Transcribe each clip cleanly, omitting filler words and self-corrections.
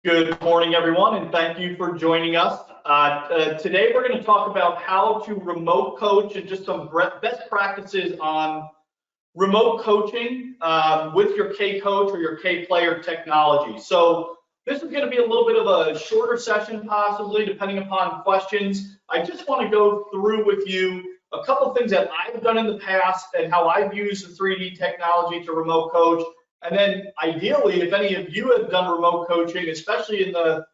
Good morning, everyone, and thank you for joining us. Today, we're going to talk about how to remote coach and just some best practices on remote coaching with your K-Coach or your K-Player technology. So this is going to be a little bit of a shorter session, possibly, depending upon questions. I just want to go through with you a couple things that I've done in the past and how I've used the 3D technology to remote coach. And then ideally, if any of you have done remote coaching, especially in the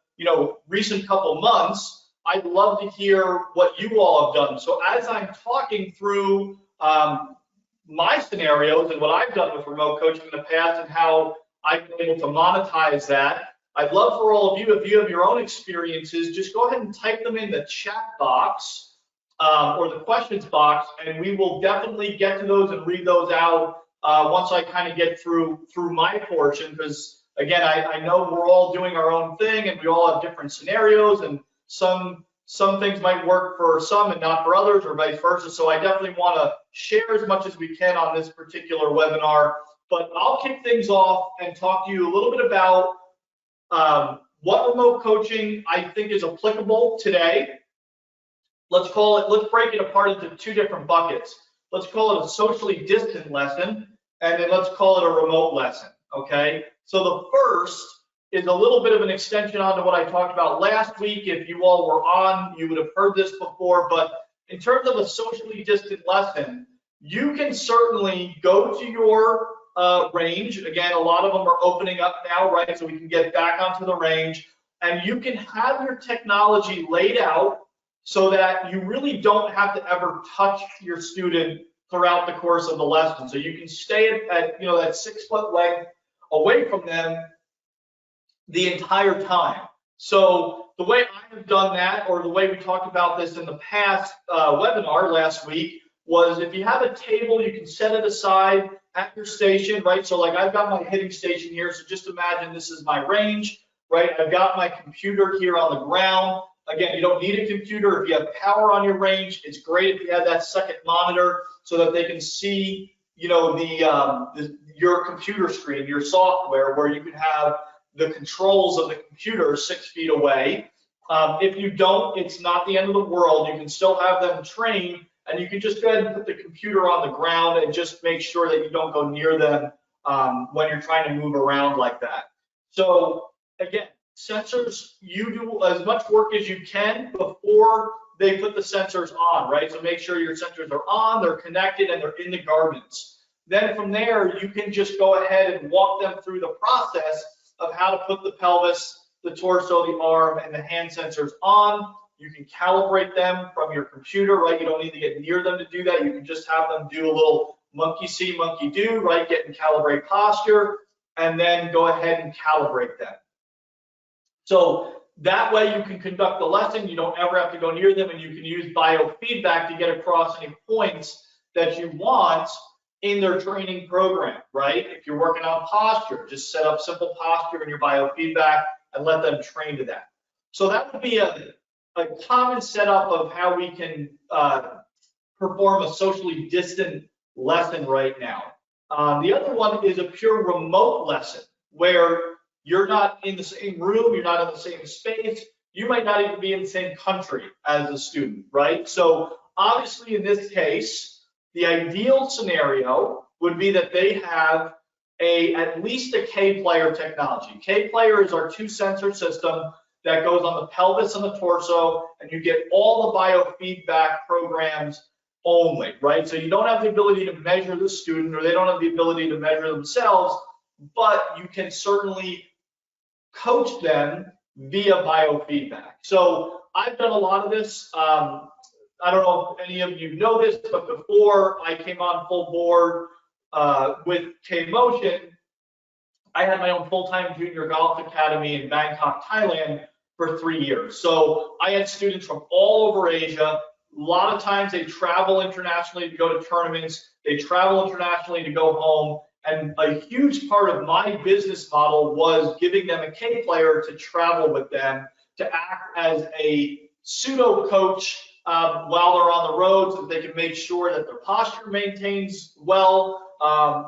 recent couple months, I'd love to hear what you all have done. So as I'm talking through my scenarios and what I've done with remote coaching in the past and how I've been able to monetize that, I'd love for all of you, if you have your own experiences, just go ahead and type them in the chat box or the questions box, and we will definitely get to those and read those out once I kind of get through my portion, because again, I know we're all doing our own thing and we all have different scenarios, and some things might work for some and not for others, or vice versa. So I definitely want to share as much as we can on this particular webinar. But I'll kick things off and talk to you a little bit about what remote coaching I think is applicable today. Let's break it apart into two different buckets. Let's call it a socially distant lesson, and then let's call it a remote lesson, okay? So the first is a little bit of an extension onto what I talked about last week. If you all were on, you would have heard this before, but in terms of a socially distant lesson, you can certainly go to your range. Again, a lot of them are opening up now, right? So we can get back onto the range, and you can have your technology laid out so that you really don't have to ever touch your student throughout the course of the lesson. So you can stay at that 6 foot length away from them the entire time. So the way I have done that, or the way we talked about this in the past webinar last week, was if you have a table, you can set it aside at your station, right? So like I've got my hitting station here, so just imagine this is my range, right? I've got my computer here on the ground. Again, you don't need a computer. If you have power on your range, it's great if you have that second monitor so that they can see, your computer screen, your software, where you can have the controls of the computer 6 feet away. If you don't, it's not the end of the world. You can still have them trained, and you can just go ahead and put the computer on the ground and just make sure that you don't go near them when you're trying to move around like that. So again, sensors, you do as much work as you can before they put the sensors on, right? So make sure your sensors are on, they're connected, and they're in the garments. Then from there, you can just go ahead and walk them through the process of how to put the pelvis, the torso, the arm, and the hand sensors on. You can calibrate them from your computer, right? You don't need to get near them to do that. You can just have them do a little monkey see, monkey do, right? Get in calibrate posture, and then go ahead and calibrate them. So that way you can conduct the lesson, you don't ever have to go near them, and you can use biofeedback to get across any points that you want in their training program, right? If you're working on posture, just set up simple posture in your biofeedback and let them train to that. So that would be a common setup of how we can perform a socially distant lesson right now. The other one is a pure remote lesson where you're not in the same room, you're not in the same space, you might not even be in the same country as a student, right? So obviously in this case, the ideal scenario would be that they have at least a K-Player technology. K-Player is our 2-sensor system that goes on the pelvis and the torso, and you get all the biofeedback programs only, right? So you don't have the ability to measure the student, or they don't have the ability to measure themselves, but you can certainly coach them via biofeedback. So I've done a lot of this. I don't know if any of you know this, but before I came on full board with K-Motion, I had my own full-time junior golf academy in Bangkok, Thailand for 3 years. So I had students from all over Asia. A lot of times they travel internationally to go to tournaments. They travel internationally to go home. And a huge part of my business model was giving them a K-Player to travel with them, to act as a pseudo coach while they're on the road, so that they can make sure that their posture maintains well.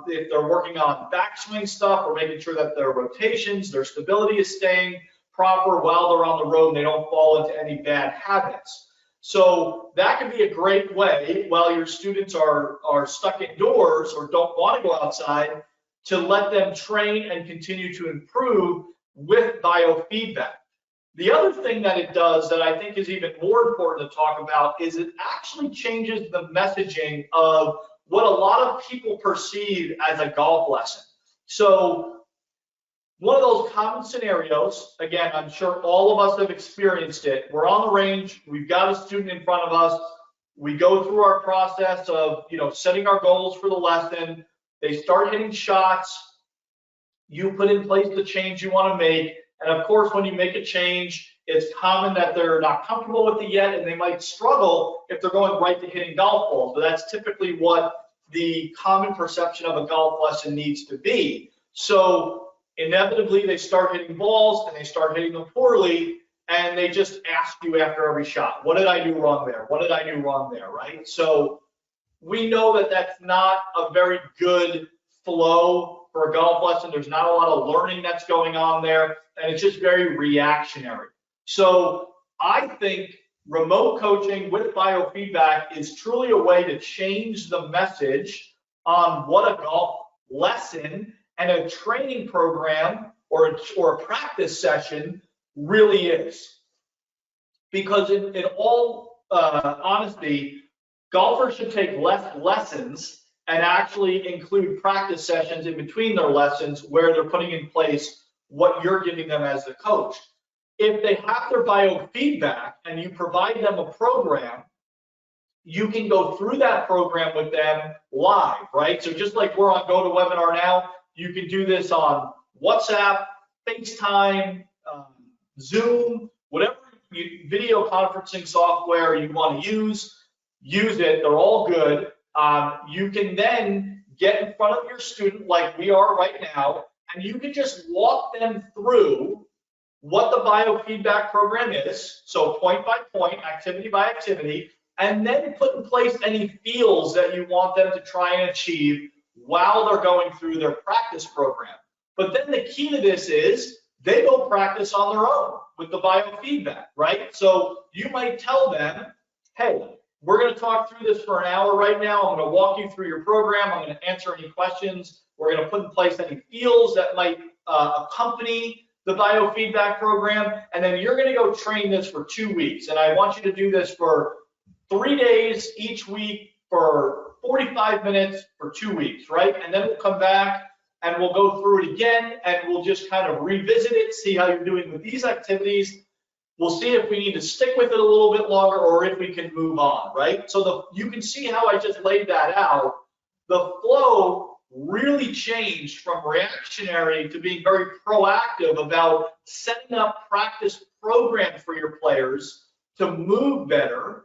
If they're working on backswing stuff, or making sure that their rotations, their stability is staying proper while they're on the road and they don't fall into any bad habits. So that can be a great way while your students are stuck indoors or don't want to go outside to let them train and continue to improve with biofeedback. The other thing that it does that I think is even more important to talk about is it actually changes the messaging of what a lot of people perceive as a golf lesson. So one of those common scenarios, again, I'm sure all of us have experienced it. We're on the range, we've got a student in front of us, we go through our process of, setting our goals for the lesson. They start hitting shots, you put in place the change you want to make, and of course, when you make a change, it's common that they're not comfortable with it yet, and they might struggle if they're going right to hitting golf balls. But that's typically what the common perception of a golf lesson needs to be. So inevitably, they start hitting balls, and they start hitting them poorly, and they just ask you after every shot, what did I do wrong there? What did I do wrong there, right? So we know that that's not a very good flow for a golf lesson. There's not a lot of learning that's going on there, and it's just very reactionary. So I think remote coaching with biofeedback is truly a way to change the message on what a golf lesson and a training program or a practice session really is. Because in all honesty, golfers should take less lessons and actually include practice sessions in between their lessons where they're putting in place what you're giving them as the coach. If they have their biofeedback and you provide them a program, you can go through that program with them live, right? So just like we're on GoToWebinar now, you can do this on WhatsApp, FaceTime, Zoom, whatever video conferencing software you want to use it. They're all good. You can then get in front of your student like we are right now, and you can just walk them through what the biofeedback program is, so point by point, activity by activity, and then put in place any feels that you want them to try and achieve while they're going through their practice program. But then the key to this is they go practice on their own with the biofeedback, right? So you might tell them, hey, we're going to talk through this for an hour right now. I'm going to walk you through your program. I'm going to answer any questions. We're going to put in place any feels that might accompany the biofeedback program. And then you're going to go train this for 2 weeks. And I want you to do this for 3 days each week for 45 minutes for 2 weeks, right? And then we'll come back and we'll go through it again and we'll just kind of revisit it, see how you're doing with these activities. We'll see if we need to stick with it a little bit longer or if we can move on, right? So you can see how I just laid that out. The flow really changed from reactionary to being very proactive about setting up practice programs for your players to move better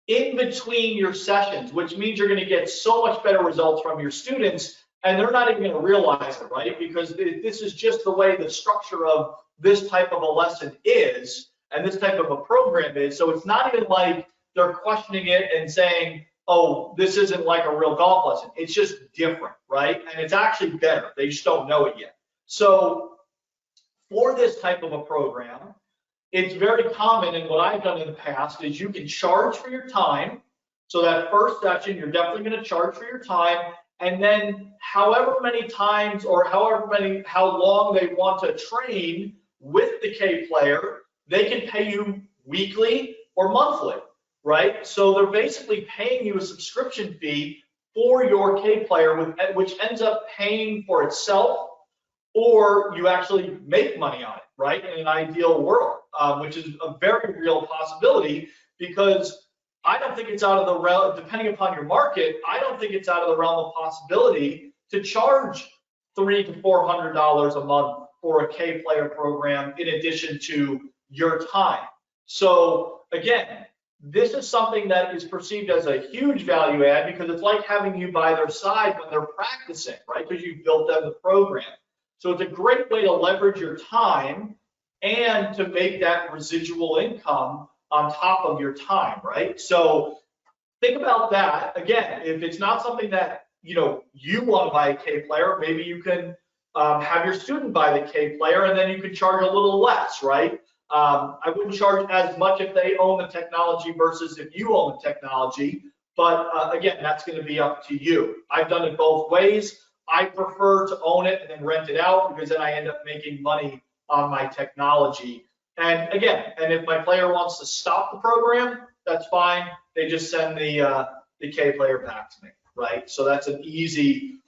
in between your sessions, which means you're going to get so much better results from your students, and they're not even going to realize it, right? Because this is just the way the structure of this type of a lesson is, and this type of a program is. So it's not even like they're questioning it and saying, oh, this isn't like a real golf lesson. It's just different, right? And it's actually better. They just don't know it yet. So for this type of a program, it's very common, and what I've done in the past is you can charge for your time. So that first session, you're definitely going to charge for your time, and then however many times or how long they want to train with the K player, they can pay you weekly or monthly, right? So they're basically paying you a subscription fee for your K player, which ends up paying for itself, or you actually make money on it, right? In an ideal world, which is a very real possibility, because I don't think it's out of the realm, depending upon your market, I don't think it's out of the realm of possibility to charge $300 to $400 a month for a K player program in addition to your time. So again, this is something that is perceived as a huge value add because it's like having you by their side when they're practicing, right? Because you've built them the program. So it's a great way to leverage your time and to make that residual income on top of your time, right? So think about that. Again, if it's not something that you want to buy a K player, maybe you can have your student buy the K player, and then you could charge a little less, right? I wouldn't charge as much if they own the technology versus if you own the technology. But again, that's going to be up to you. I've done it both ways. I prefer to own it and then rent it out because then I end up making money on my technology. And again, and if my player wants to stop the program, that's fine. They just send the K player back to me, right? So that's an easy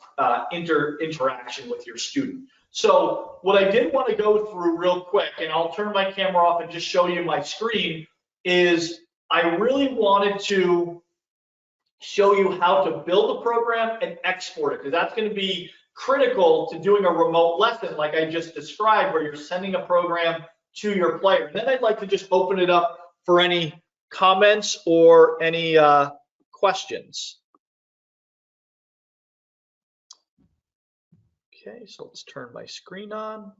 interaction with your student. So what I did want to go through real quick, and I'll turn my camera off and just show you my screen, is I really wanted to show you how to build a program and export it, because that's going to be critical to doing a remote lesson like I just described, where you're sending a program to your player. And then I'd like to just open it up for any comments or any questions. Okay, so let's turn my screen on.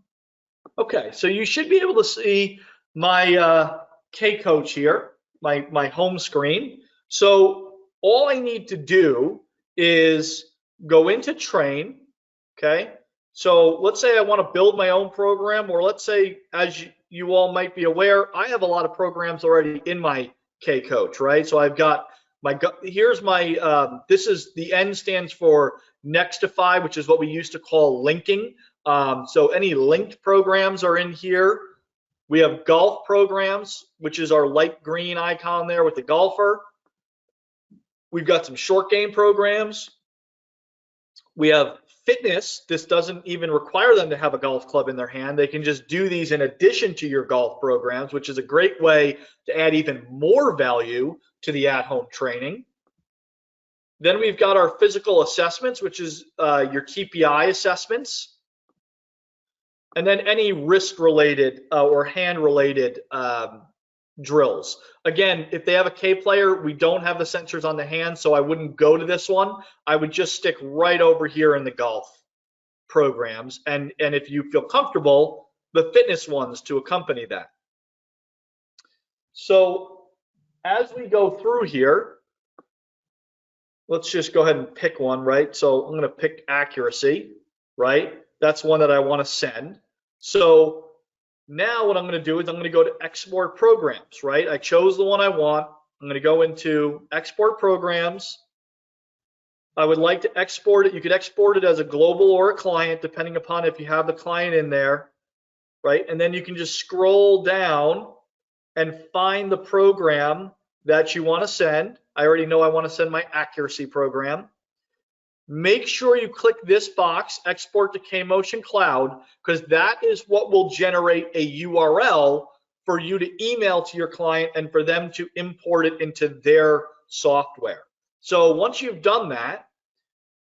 Okay, so you should be able to see my K-Coach here, my home screen. So all I need to do is go into train, okay? So let's say I want to build my own program, or let's say, as you all might be aware, I have a lot of programs already in my K-Coach, right? So I've got here's my, this is, the N stands for Nextify, which is what we used to call linking. So any linked programs are in here. We have golf programs, which is our light green icon there with the golfer. We've got some short game programs. We have fitness. This doesn't even require them to have a golf club in their hand. They can just do these in addition to your golf programs, which is a great way to add even more value to the at-home training. Then we've got our physical assessments, which is your TPI assessments. And then any wrist-related or hand-related drills. Again, if they have a K player, we don't have the sensors on the hand, so I wouldn't go to this one. I would just stick right over here in the golf programs. And if you feel comfortable, the fitness ones to accompany that. So as we go through here, let's just go ahead and pick one, right? So I'm going to pick accuracy, right? That's one that I want to send. So now what I'm going to do is I'm going to go to export programs, right? I chose the one I want. I'm going to go into export programs. I would like to export it. You could export it as a global or a client, depending upon if you have the client in there, right? And then you can just scroll down and find the program that you want to send. I already know I want to send my accuracy program. Make sure you click this box, export to K-Motion Cloud, because that is what will generate a URL for you to email to your client and for them to import it into their software. So once you've done that,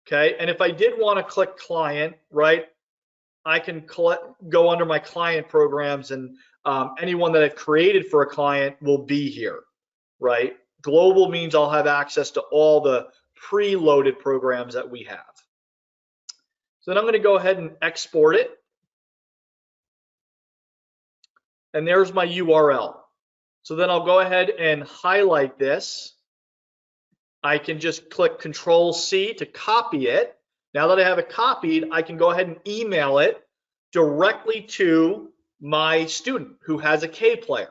okay, and if I did want to click client, right, I can go under my client programs, and anyone that I've created for a client will be here, right? Global means I'll have access to all the preloaded programs that we have. So then I'm going to go ahead and export it. And there's my URL. So then I'll go ahead and highlight this. I can just click Control-C to copy it. Now that I have it copied, I can go ahead and email it directly to my student who has a K player.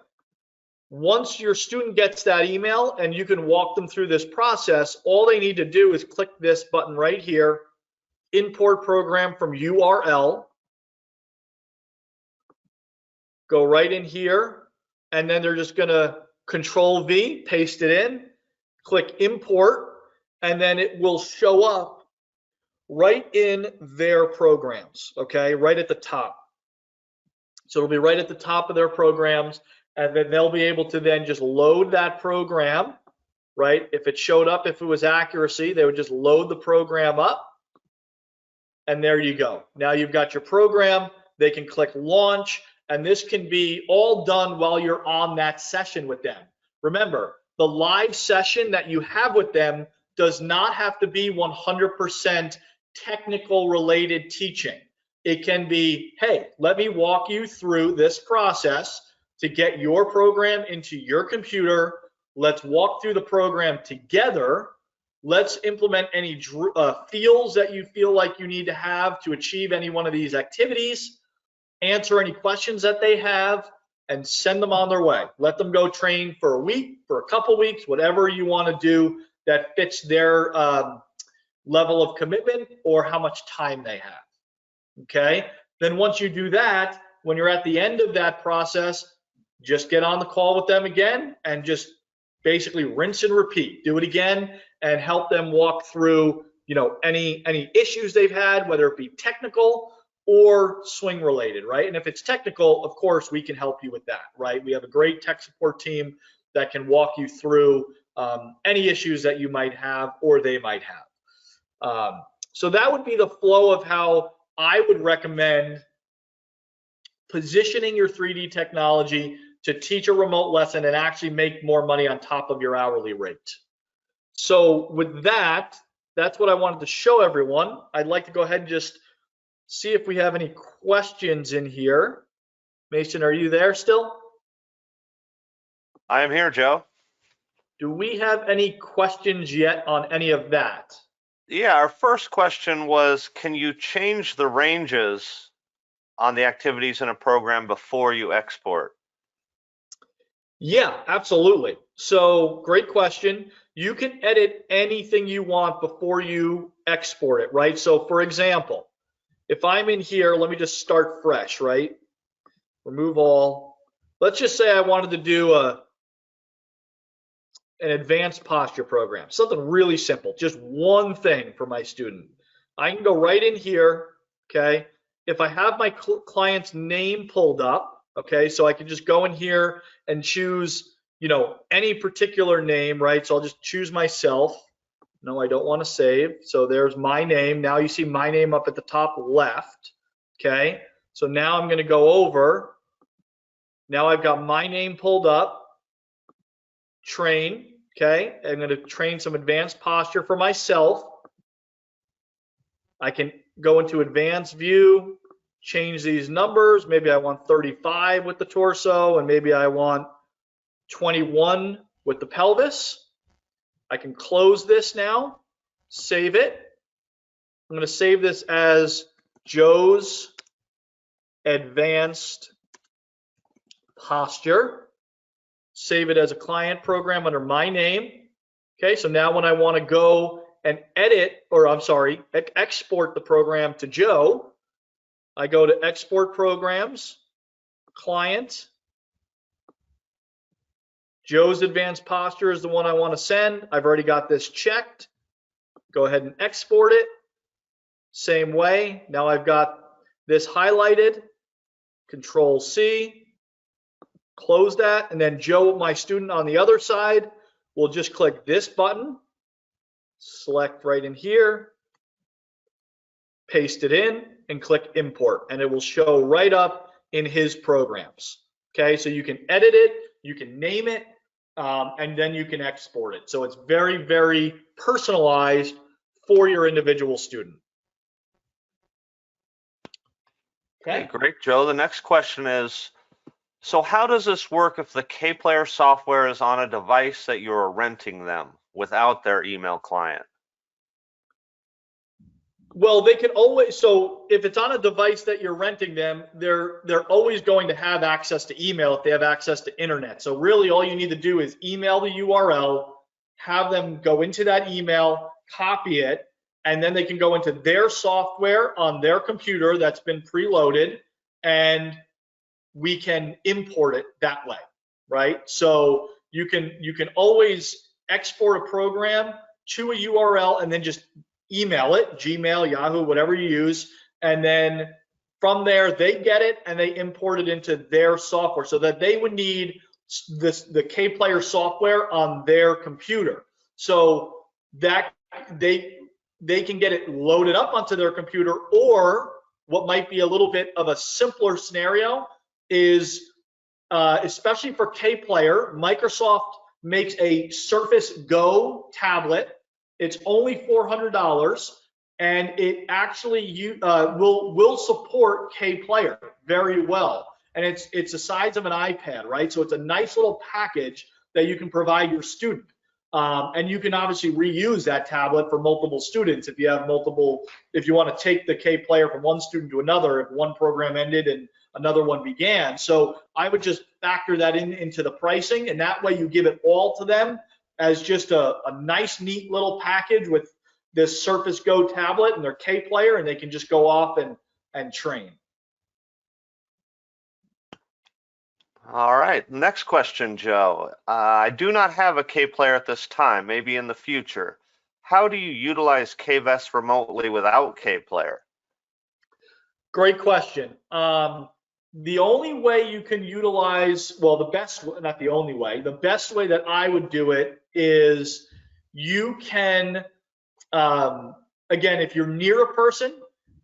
Once your student gets that email and you can walk them through this process, all they need to do is click this button right here, import program from URL, go right in here, and then they're just gonna Control-V, paste it in, click import, and then it will show up right in their programs, okay, right at the top. So it'll be right at the top of their programs, and then they'll be able to then just load that program, right? If it showed up, if it was accuracy, they would just load the program up, and there you go. Now you've got your program. They can click launch, and this can be all done while you're on that session with them. Remember, the live session that you have with them does not have to be 100% technical related teaching. It can be, hey, let me walk you through this process to get your program into your computer. Let's walk through the program together, Let's implement any fields that you feel like you need to have to achieve any one of these activities, answer any questions that they have, and send them on their way. Let them go train for a week, for a couple weeks, whatever you want to do that fits their level of commitment or how much time they have. Okay? Then once you do that, when you're at the end of that process, just get on the call with them again and just basically rinse and repeat. Do it again and help them walk through, any issues they've had, whether it be technical or swing related, right? And if it's technical, of course, we can help you with that, right? We have a great tech support team that can walk you through any issues that you might have or they might have. So that would be the flow of how I would recommend positioning your 3D technology to teach a remote lesson and actually make more money on top of your hourly rate. So with that, that's what I wanted to show everyone. I'd like to go ahead and just see if we have any questions in here. Mason, are you there still? I am here, Joe. Do we have any questions yet on any of that? Yeah, our first question was, can you change the ranges on the activities in a program before you export? Yeah, absolutely. So great question. You can edit anything you want before you export it, right? So for example, if I'm in here, let me just start fresh, right? Remove all. Let's just say I wanted to do an advanced posture program, something really simple, just one thing for my student. I can go right in here, okay? If I have my client's name pulled up, okay, so I can just go in here and choose, any particular name, right? So I'll just choose myself. No, I don't want to save. So there's my name. Now you see my name up at the top left, okay? So now I'm going to go over. Now I've got my name pulled up. Train, okay? I'm going to train some advanced posture for myself. I can go into advanced view, change these numbers. Maybe I want 35 with the torso, and maybe I want 21 with the pelvis. I can close this now, save it. I'm going to save this as Joe's Advanced Posture. Save it as a client program under my name. Okay, so now when I want to go and edit, or I'm sorry, export the program to Joe, I go to Export Programs, Client. Joe's Advanced Posture is the one I want to send. I've already got this checked. Go ahead and export it. Same way. Now I've got this highlighted. Control C. Close that. And then Joe, my student on the other side, will just click this button. Select right in here. Paste it in and click Import. And it will show right up in his programs. Okay, so you can edit it. You can name it. And then you can export it. So it's very, very personalized for your individual student. Okay, great, Joe. The next question is, so how does this work if the K-Player software is on a device that you're renting them without their email client? Well, they can always, so if it's on a device that you're renting them, they're always going to have access to email if they have access to internet. So really all you need to do is email the URL, have them go into that email, copy it, and then they can go into their software on their computer that's been preloaded, and we can import it that way, right? So you can always export a program to a URL and then just email it, Gmail, Yahoo, whatever you use, and then from there they get it and they import it into their software, so that they would need the K-Player software on their computer, so that they can get it loaded up onto their computer. Or what might be a little bit of a simpler scenario is, especially for K-Player, Microsoft makes a Surface Go tablet. It's only $400, and it actually will support K-Player very well. And it's the size of an iPad, right? So it's a nice little package that you can provide your student. And you can obviously reuse that tablet for multiple students if you have multiple, if you want to take the K player from one student to another, if one program ended and another one began. So I would just factor that into the pricing, and that way you give it all to them as just a nice, neat little package with this Surface Go tablet and their K player, and they can just go off and train. All right, next question, Joe. I do not have a K player at this time, maybe in the future. How do you utilize KVest remotely without K player? Great question. The only way you can utilize, well, the best, not the only way, the best way that I would do it is you can, again, if you're near a person,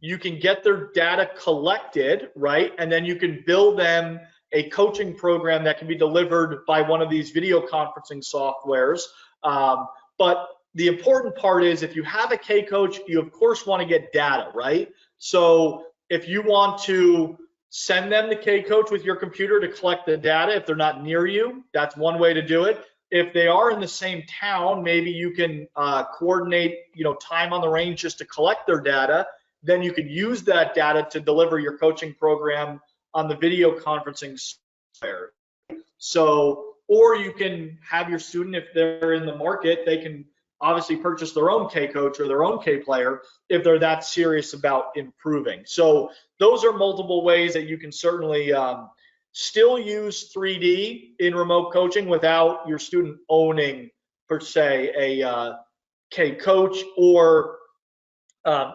you can get their data collected, right? And then you can build them a coaching program that can be delivered by one of these video conferencing softwares. But the important part is if you have a K coach, you of course want to get data, right? So if you want to send them the K coach with your computer to collect the data, if they're not near you, that's one way to do it. If they are in the same town, maybe you can coordinate, time on the range just to collect their data. Then you could use that data to deliver your coaching program on the video conferencing software. So, or you can have your student, if they're in the market, they can obviously purchase their own K coach or their own K player if they're that serious about improving. So those are multiple ways that you can certainly still use 3D in remote coaching without your student owning, per se, a K coach or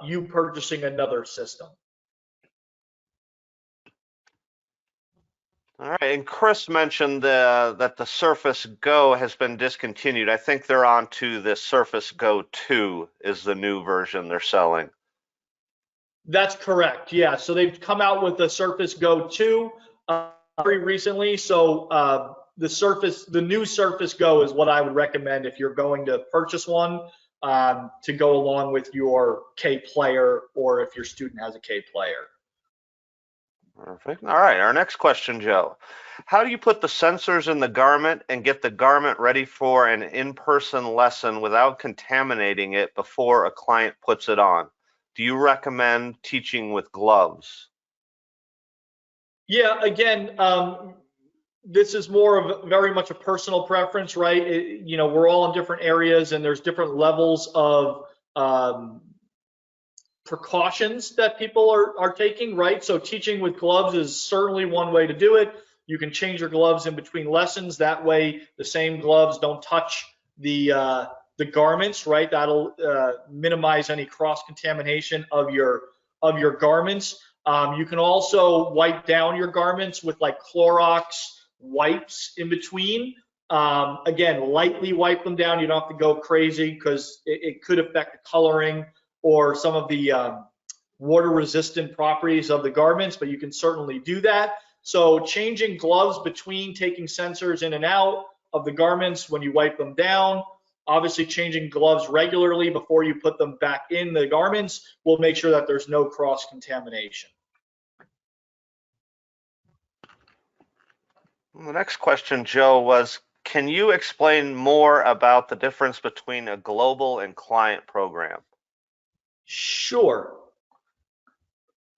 you purchasing another system. All right, and Chris mentioned that the Surface Go has been discontinued. I think they're on to the Surface Go 2 is the new version they're selling. That's correct, yeah. So they've come out with the Surface Go 2 very recently. So the new Surface Go is what I would recommend if you're going to purchase one to go along with your K player, or if your student has a K player. Perfect. All right, our next question, Joe. How do you put the sensors in the garment and get the garment ready for an in-person lesson without contaminating it before a client puts it on? Do you recommend teaching with gloves? Yeah, again, this is more of very much a personal preference, right? We're all in different areas and there's different levels of precautions that people are taking, right? So teaching with gloves is certainly one way to do it. You can change your gloves in between lessons. That way the same gloves don't touch the garments, right? That'll minimize any cross-contamination of your garments. You can also wipe down your garments with like Clorox wipes in between. Again, lightly wipe them down. You don't have to go crazy because it could affect the coloring or some of the water-resistant properties of the garments, but you can certainly do that. So changing gloves between taking sensors in and out of the garments when you wipe them down, obviously changing gloves regularly before you put them back in the garments will make sure that there's no cross-contamination. The next question, Joe, was, can you explain more about the difference between a global and client program? Sure.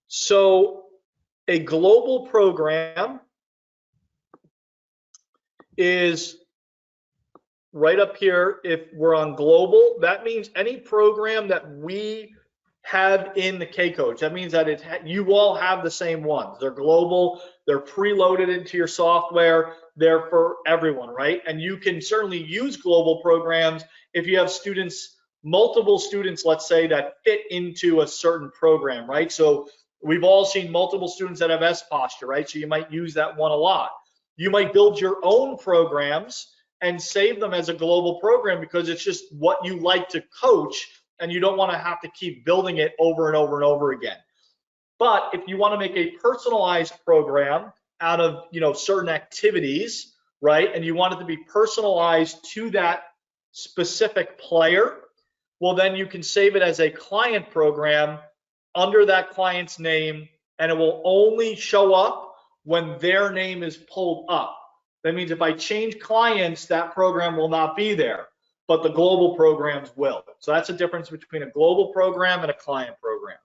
So a global program is right up here. If we're on global, that means any program that we have in the K coach. That means that you all have the same ones. They're global. They're preloaded into your software. They're for everyone, right? And you can certainly use global programs if you have students, multiple students, let's say, that fit into a certain program, right? So we've all seen multiple students that have S posture, right? So you might use that one a lot. You might build your own programs and save them as a global program because it's just what you like to coach and you don't want to have to keep building it over and over and over again. But if you want to make a personalized program out of certain activities, right, and you want it to be personalized to that specific player, well, then you can save it as a client program under that client's name, and it will only show up when their name is pulled up. That means if I change clients, that program will not be there. but the global programs will. So that's the difference between a global program and a client program.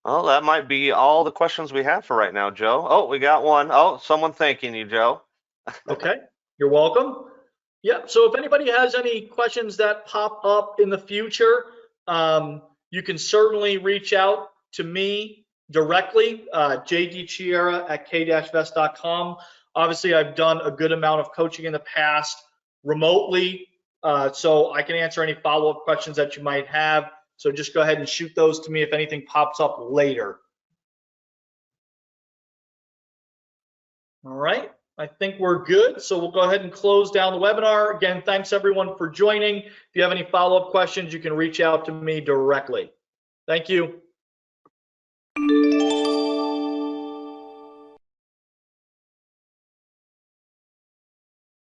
Well, that might be all the questions we have for right now, Joe. Oh, we got one. Oh, someone thanking you, Joe. Okay, you're welcome. Yeah, so if anybody has any questions that pop up in the future, you can certainly reach out to me directly, jdchiera@k-vest.com. Obviously, I've done a good amount of coaching in the past remotely, so I can answer any follow-up questions that you might have. So just go ahead and shoot those to me if anything pops up later. All right. I think we're good. So we'll go ahead and close down the webinar. Again, thanks everyone for joining. If you have any follow-up questions, you can reach out to me directly. Thank you.